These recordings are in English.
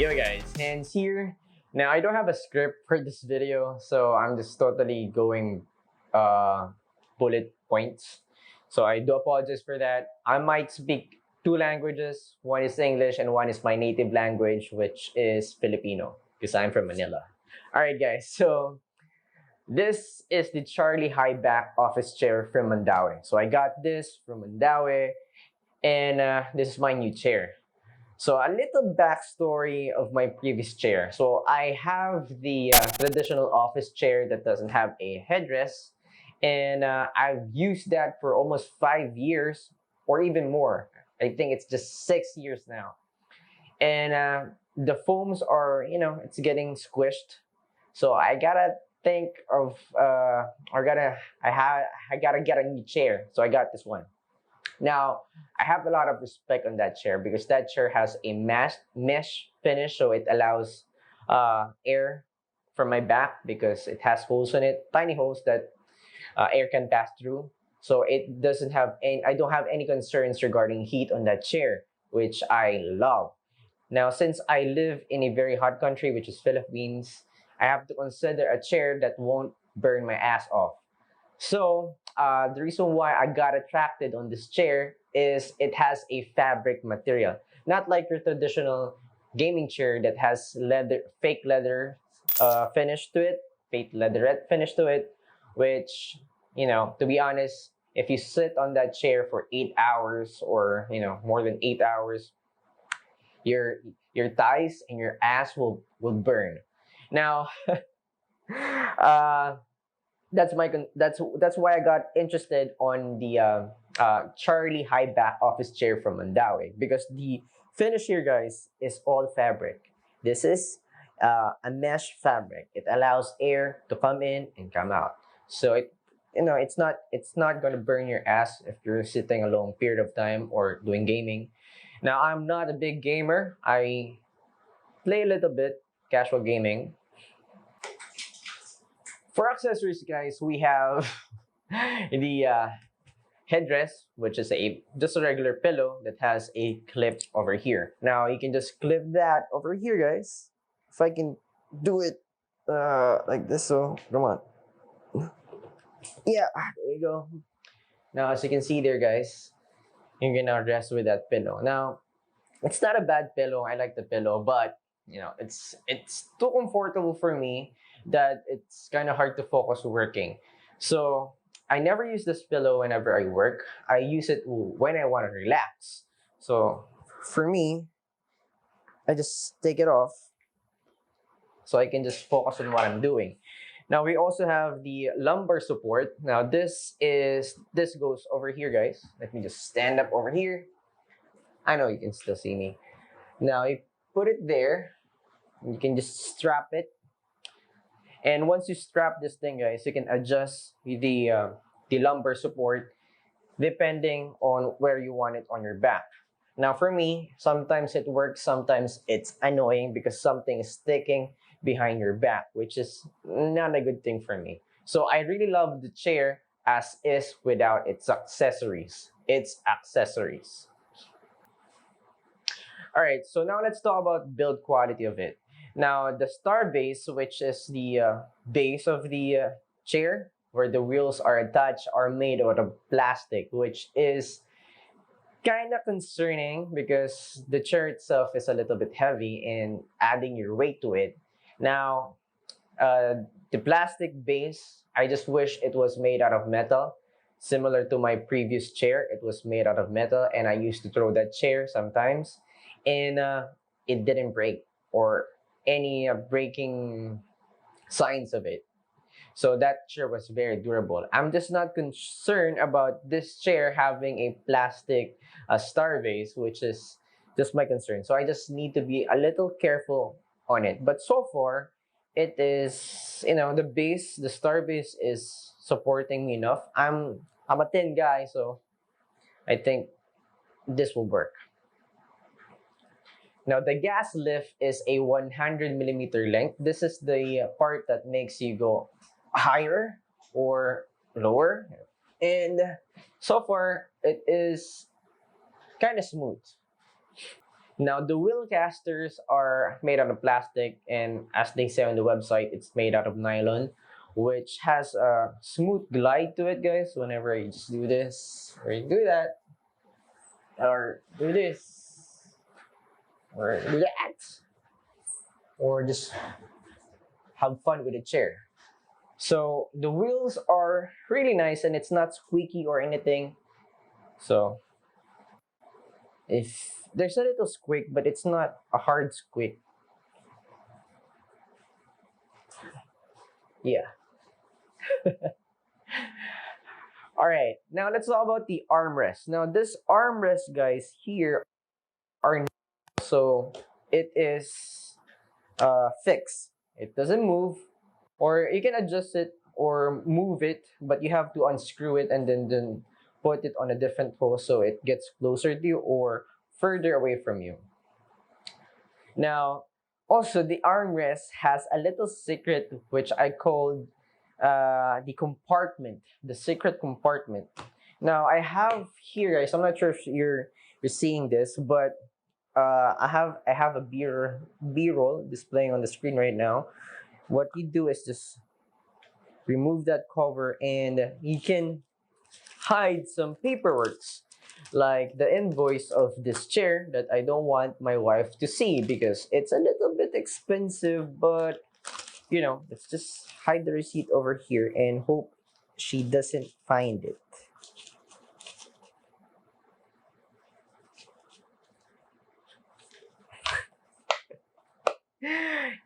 Yo guys, Hans here. Now I don't have a script for this video, so I'm just totally going bullet points. So I do apologize for that. I might speak two languages. One is English and one is my native language, which is Filipino, because I'm from Manila. Alright guys, so this is the Charley high back office chair from Mandaue. So I got this from Mandaue, and this is my new chair. So a little backstory of my previous chair. So I have the traditional office chair that doesn't have a headrest, and I've used that for almost 5 years or even more. I think it's just 6 years now, and the foams are, it's getting squished. So I gotta think of, I gotta get a new chair. So I got this one. Now, I have a lot of respect on that chair because that chair has a mesh finish, so it allows air from my back because it has holes in it, tiny holes that air can pass through. So it doesn't have any, I don't have any concerns regarding heat on that chair, which I love. Now, since I live in a very hot country, which is Philippines, I have to consider a chair that won't burn my ass off. So the reason why I got attracted on this chair is it has a fabric material, not like your traditional gaming chair that has fake leather finish to it, fake leatherette finish to it, which, to be honest, if you sit on that chair for 8 hours or, more than 8 hours, your thighs and your ass will burn. Now, uh, that's why I got interested on the Charley high back office chair from Mandaue, because the finish here, guys, is all fabric. This is a mesh fabric. It allows air to come in and come out. So it's not gonna burn your ass if you're sitting a long period of time or doing gaming. Now, I'm not a big gamer. I play a little bit casual gaming. For accessories, guys, we have the headrest, which is just a regular pillow that has a clip over here. Now you can just clip that over here, guys. If I can do it like this, so come on. Yeah, there you go. Now, as you can see there, guys, you're gonna rest with that pillow. Now, it's not a bad pillow. I like the pillow, but it's too comfortable for me that it's kind of hard to focus working. So I never use this pillow whenever I work. I use it when I want to relax. So for me, I just take it off so I can just focus on what I'm doing. Now we also have the lumbar support. Now this goes over here, guys. Let me just stand up over here. I know you can still see me. Now you put it there. You can just strap it. And once you strap this thing, guys, you can adjust the lumbar support depending on where you want it on your back. Now, for me, sometimes it works, sometimes it's annoying because something is sticking behind your back, which is not a good thing for me. So I really love the chair as is without its accessories. All right, so now let's talk about build quality of it. Now, the star base, which is the base of the chair, where the wheels are attached, are made out of plastic, which is kind of concerning because the chair itself is a little bit heavy and adding your weight to it. Now, the plastic base, I just wish it was made out of metal. Similar to my previous chair, it was made out of metal, and I used to throw that chair sometimes, and it didn't break or any breaking signs of it. So that chair was very durable. I'm just not concerned about this chair having a plastic star base, which is just my concern. So I just need to be a little careful on it. But so far, it is, the star base is supporting me enough. I'm a thin guy, so I think this will work. Now, the gas lift is a 100 millimeter length. This is the part that makes you go higher or lower. And so far, it is kind of smooth. Now, the wheel casters are made out of plastic, and as they say on the website, it's made out of nylon, which has a smooth glide to it, guys. Whenever you just do this, or you do that, or do this, or do that, or just have fun with the chair. So the wheels are really nice, and it's not squeaky or anything. So if there's a little squeak, but it's not a hard squeak. Yeah. All right. Now let's talk about the armrest. Now this armrest, guys, here are so it is fixed. It doesn't move, or you can adjust it or move it, but you have to unscrew it and then put it on a different hole so it gets closer to you or further away from you. Now, also the armrest has a little secret which I called the compartment, the secret compartment. Now I have here, guys. I'm not sure if you're seeing this, but I have a B-roll displaying on the screen right now. What you do is just remove that cover, and you can hide some paperworks like the invoice of this chair that I don't want my wife to see because it's a little bit expensive, but let's just hide the receipt over here and hope she doesn't find it.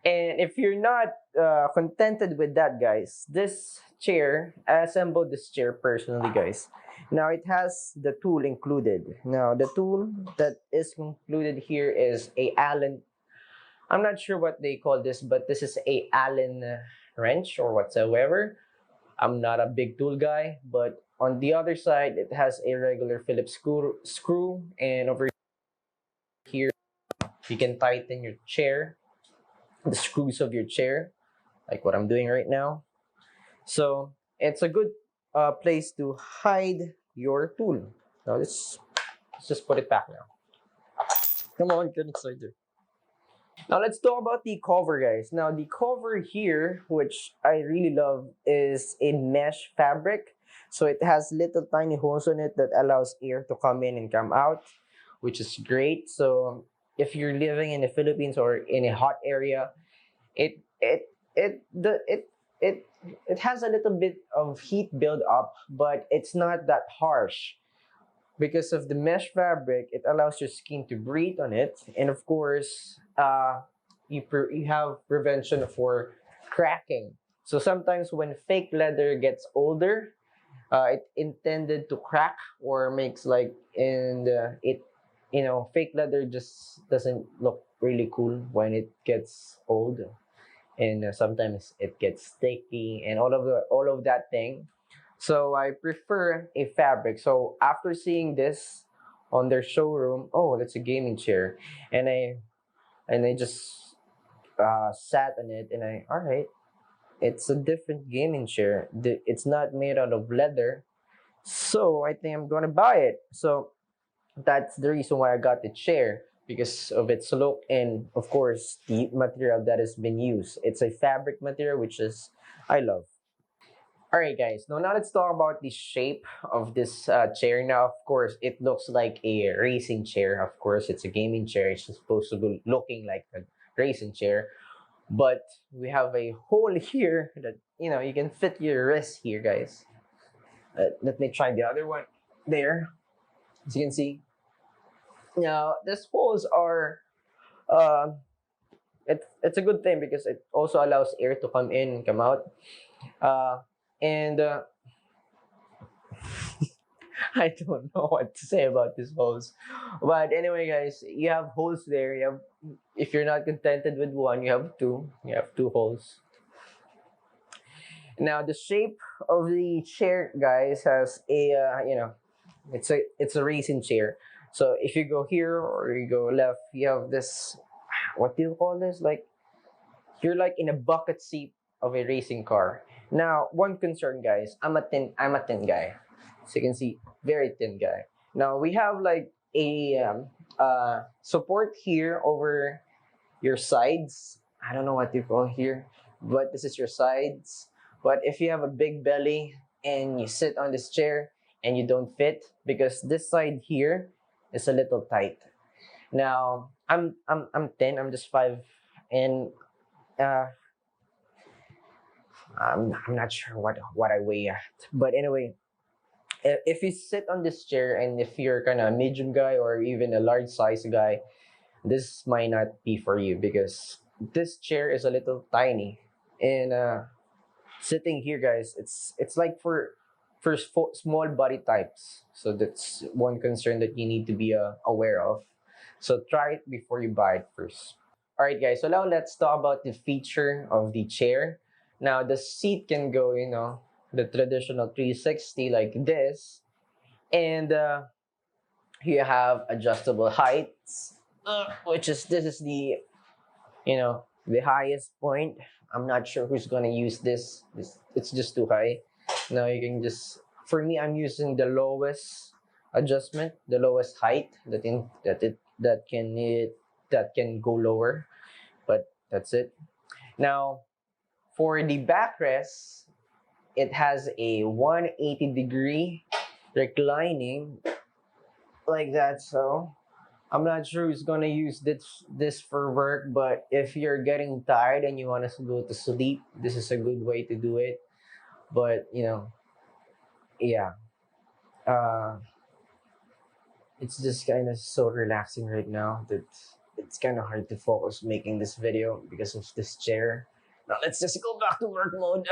And if you're not contented with that, guys, this chair, I assembled this chair personally, guys. Now it has the tool included. Now the tool that is included here is a Allen. I'm not sure what they call this, but this is a Allen wrench or whatsoever. I'm not a big tool guy, but on the other side, it has a regular Phillips screw, and over here, you can tighten your chair, the screws of your chair, like what I'm doing right now. So it's a good place to hide your tool. Now let's just put it back now. Come on, get inside there. Now let's talk about the cover, guys. Now the cover here, which I really love, is in mesh fabric. So it has little tiny holes on it that allows air to come in and come out, which is great. So if you're living in the Philippines or in a hot area, it it it the it has a little bit of heat build up, but it's not that harsh because of the mesh fabric. It allows your skin to breathe on it, and of course, you have prevention for cracking. So sometimes when fake leather gets older, it intended to crack or makes like and it fake leather just doesn't look really cool when it gets old, and sometimes it gets sticky and all of that thing. So I prefer a fabric. So after seeing this on their showroom, oh, that's a gaming chair, and I just sat on it, and all right, it's a different gaming chair. It's not made out of leather, so I think I'm gonna buy it. So that's the reason why I got the chair, because of its look and of course the material that has been used. It's a fabric material, which is I love. All right, guys. Now let's talk about the shape of this chair. Now, of course, it looks like a racing chair. Of course, it's a gaming chair. It's supposed to be looking like a racing chair, but we have a hole here that you can fit your wrist here, guys. Let me try the other one. There, as you can see. Now, these holes are uh, it's a good thing because it also allows air to come in and come out. And I don't know what to say about these holes. But anyway, guys, you have holes there. If you're not contented with one, you have two. You have two holes. Now, the shape of the chair, guys, has it's a racing chair. So if you go here or you go left, you have this. What do you call this? Like you're like in a bucket seat of a racing car. Now, one concern, guys, I'm a thin guy. So you can see, very thin guy. Now we have like a support here over your sides. I don't know what you call here, but this is your sides. But if you have a big belly and you sit on this chair and you don't fit, because this side here is a little tight. Now I'm thin. I'm just 5, and uh, I'm not sure what I weigh at. But anyway, if you sit on this chair and if you're kind of a medium guy or even a large size guy, this might not be for you because this chair is a little tiny. And sitting here, guys, it's like for small body types. So that's one concern that you need to be aware of. So try it before you buy it first. All right, guys. So now let's talk about the feature of the chair. Now the seat can go, the traditional 360 like this, and you have adjustable heights, which is this is the highest point. I'm not sure who's gonna use this. It's just too high. Now you can just, for me, I'm using the lowest adjustment, the lowest height that can go lower, but that's it. Now for the backrest, it has a 180-degree reclining like that. So I'm not sure who's gonna use this for work, but if you're getting tired and you want to go to sleep, this is a good way to do it. But yeah, uh, it's just kind of so relaxing right now that it's kind of hard to focus making this video because of this chair. Now let's just go back to work mode.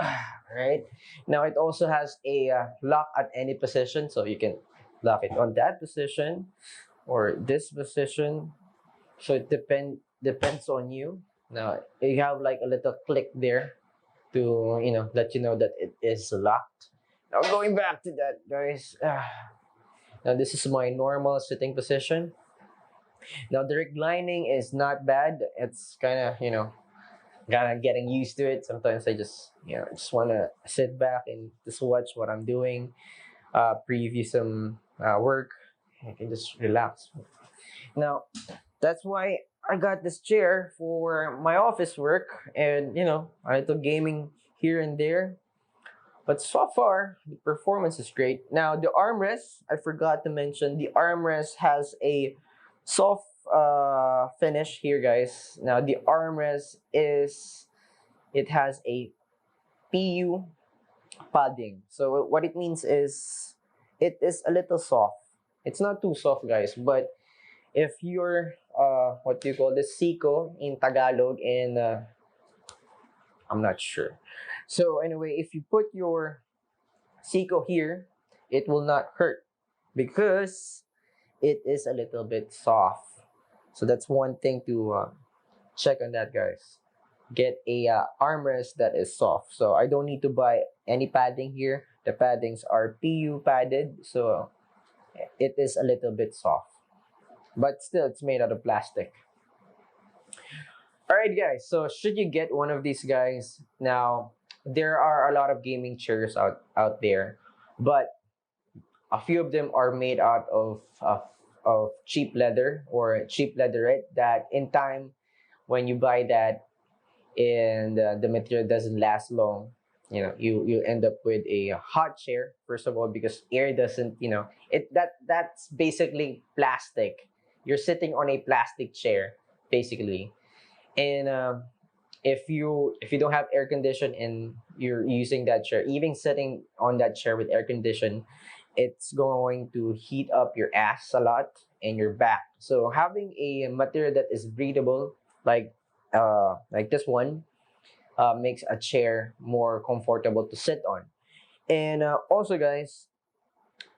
Right now, it also has a lock at any position, so you can lock it on that position or this position. So it depends on you. Now you have like a little click there to let you know that it is locked. Now going back to that, guys. Now this is my normal sitting position. Now the reclining is not bad. It's kind of getting used to it. Sometimes I just want to sit back and just watch what I'm doing, preview some work. I can just relax. Now that's why I got this chair for my office work, and I do gaming here and there. But so far, the performance is great. Now the armrest, I forgot to mention, the armrest has a soft finish here, guys. Now the armrest it has a PU padding. So what it means is it is a little soft. It's not too soft, guys, but if you're what do you call this, siko in Tagalog, and I'm not sure. So anyway, if you put your siko here, it will not hurt because it is a little bit soft. So that's one thing to check on that, guys. Get a armrest that is soft. So I don't need to buy any padding here. The paddings are PU padded, so it is a little bit soft. But still, it's made out of plastic. Alright, guys. So should you get one of these guys? Now, there are a lot of gaming chairs out there, but a few of them are made out of cheap leather or cheap leatherette that in time when you buy that and the material doesn't last long, you end up with a hot chair, first of all, because air doesn't, that's basically plastic. You're sitting on a plastic chair basically, and if you don't have air condition and you're using that chair, even sitting on that chair with air condition, it's going to heat up your ass a lot and your back. So having a material that is breathable, like this one, makes a chair more comfortable to sit on. And also, guys,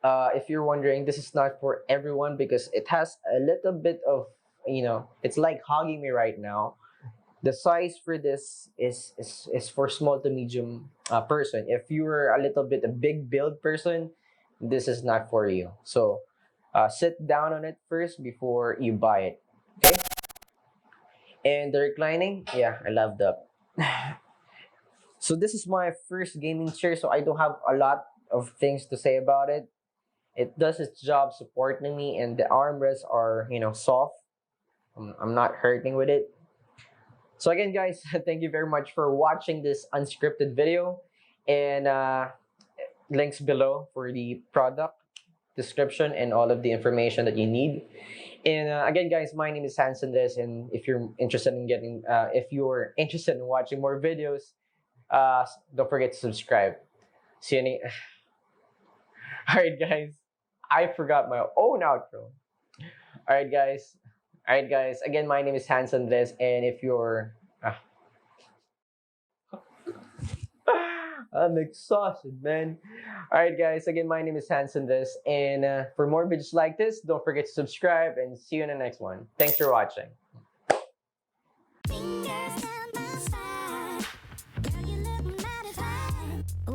if you're wondering, this is not for everyone because it has a little bit of, it's like hugging me right now. The size for this is for small to medium person. If you're a little bit a big build person, this is not for you. So sit down on it first before you buy it. Okay. And the reclining, yeah, I love that. So this is my first gaming chair, so I don't have a lot of things to say about it. it does its job supporting me, and the armrests are, you know, soft. I'm not hurting with it. So again, guys, thank you very much for watching this unscripted video, and links below for the product description and all of the information that you need. And again, guys, my name is Hans, and if you're interested in watching more videos, don't forget to subscribe. See you any. All right, guys. I forgot my own outro. All right, guys. Again, my name is Hans Andres, and if you're, I'm exhausted, man. All right, guys. Again, my name is Hans Andres, and for more videos like this, don't forget to subscribe, and see you in the next one. Thanks for watching.